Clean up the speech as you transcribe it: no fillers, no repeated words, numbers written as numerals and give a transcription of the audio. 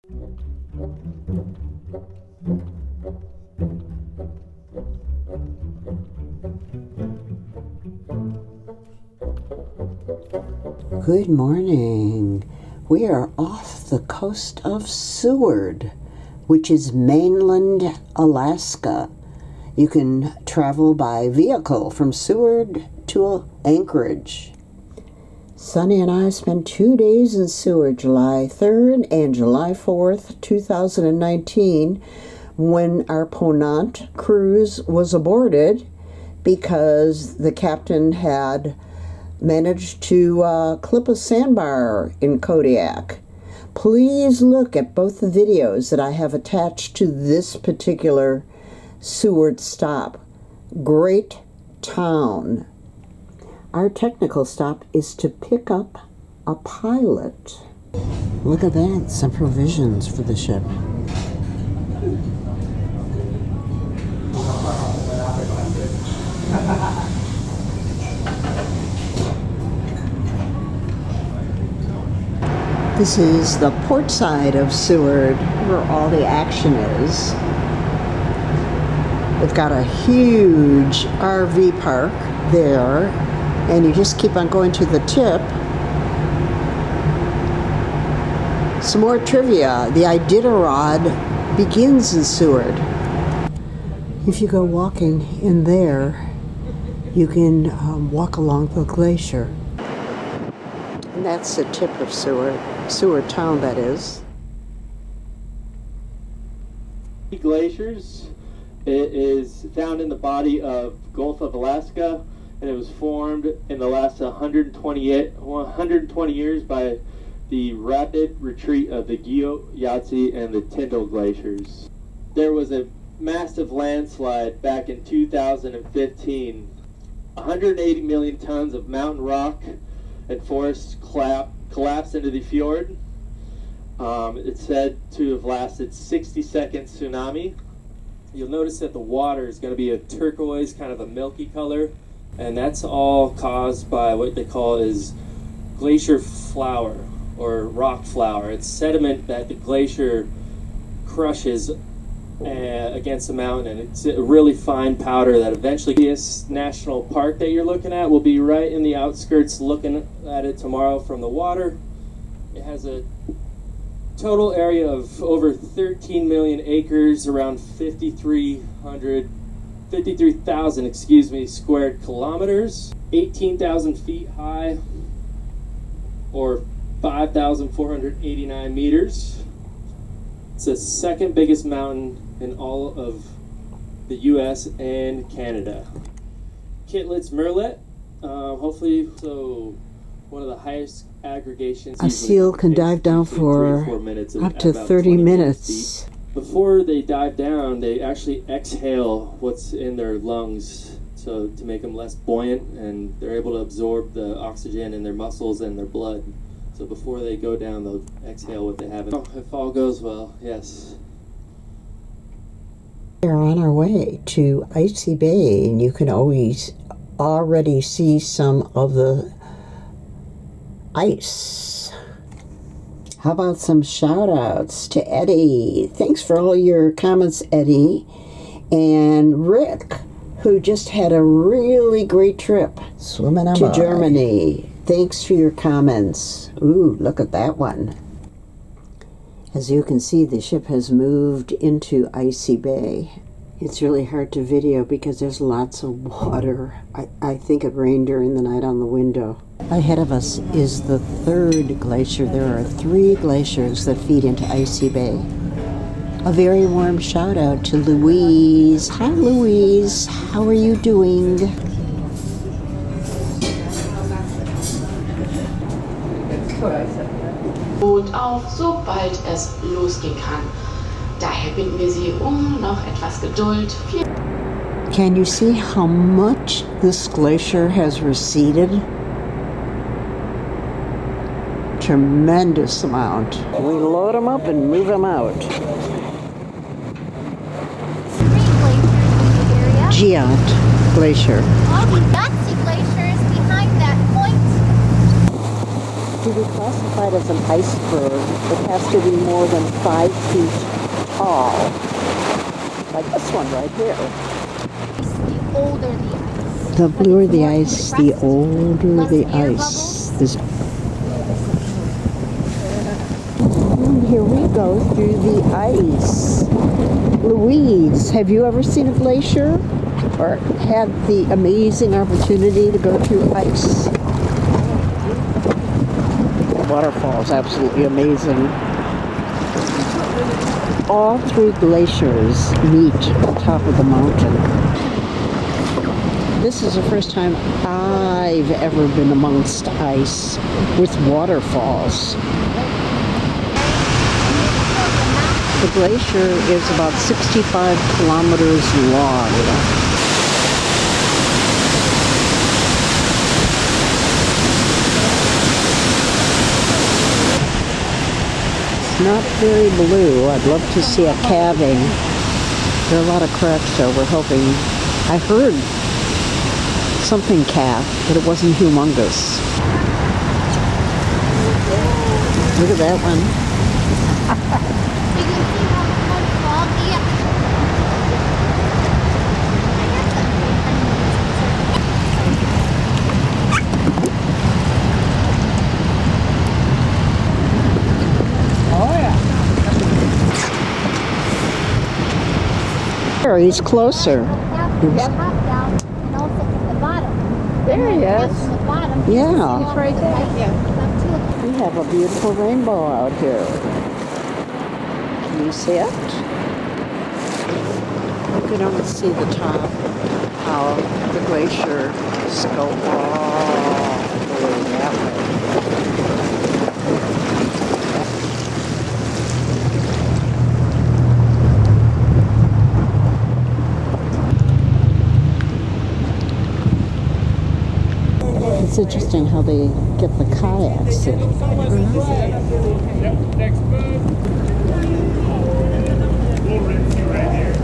Good morning. We are off the coast of Seward, which is mainland Alaska. You can travel by vehicle from Seward to Anchorage. Sonny and I spent 2 days in Seward, July 3rd and July 4th, 2019, when our Ponant cruise was aborted because the captain had managed to clip a sandbar in Zodiac. Please look at both the videos that I have attached to this particular Seward stop. Great town. Our technical stop is to pick up a pilot. Look at that, some provisions for the ship. This is the port side of Seward, where all the action is. They've got a huge RV park there, and you just keep on going to the tip. Some more trivia. The Iditarod begins in Seward. If you go walking in there, you can walk along the glacier. And that's the tip of Seward town, that is. Glaciers. It is found in the body of Gulf of Alaska, and it was formed in the last 120 years by the rapid retreat of the Guyot, Yahtzee, and the Tyndall glaciers. There was a massive landslide back in 2015. 180 million tons of mountain rock and forests collapsed into the fjord. It's said to have lasted 60-second tsunami. You'll notice that the water is going to be a turquoise, kind of a milky color, and that's all caused by what they call is glacier flour or rock flour. It's sediment that the glacier crushes against the mountain, and it's a really fine powder that eventually this national park that you're looking at will be right in the outskirts looking at it tomorrow from the water. It has a total area of over 13 million acres, around 53,000 square kilometers, 18,000 feet high, or 5,489 meters. It's the second biggest mountain in all of the U.S. and Canada. Kittlitz Merlet, hopefully, so one of the highest aggregations. A seal can dive down for up to 30 minutes. Before they dive down, they actually exhale what's in their lungs, so to make them less buoyant, and they're able to absorb the oxygen in their muscles and their blood. So before they go down, they'll exhale what they have. If all goes well, yes. We're on our way to Icy Bay, and you can already see some of the ice. How about some shout outs to Eddie? Thanks for all your comments, Eddie. And Rick, who just had a really great trip to Germany. Thanks for your comments. Ooh, look at that one. As you can see, the ship has moved into Icy Bay. It's really hard to video because there's lots of water. I think it rained during the night on the window. Ahead of us is the third glacier. There are 3 glaciers that feed into Icy Bay. A very warm shout out to Louise. Hi Louise, how are you doing? Und auf, sobald es losgehen kann. Daher bitten wir Sie noch etwas Geduld. Can you see how much this glacier has receded? Tremendous amount. We load them up and move them out. Guyot Glacier. All the Yahtzee glaciers behind that point. be classified as an iceberg, it has to be more than 5 feet tall. Like this one right here. The older the ice. The bluer the ice, the older the ice. And here we go through the ice. Louise, have you ever seen a glacier? Or had the amazing opportunity to go through ice? Waterfalls, absolutely amazing. All 3 glaciers meet at the top of the mountain. This is the first time I've ever been amongst ice with waterfalls. The glacier is about 65 kilometers long. Not very blue. I'd love to see a calving. There are a lot of cracks, so we're hoping. I heard something calf, but it wasn't humongous. Look at that one. He's closer. There he is. Yeah. He's right there. We have a beautiful rainbow out here. Can you see it? You can only see the top of the glacier just go all the way that way. It's interesting how they get the kayaks in. Next bird. We'll rinse you right here.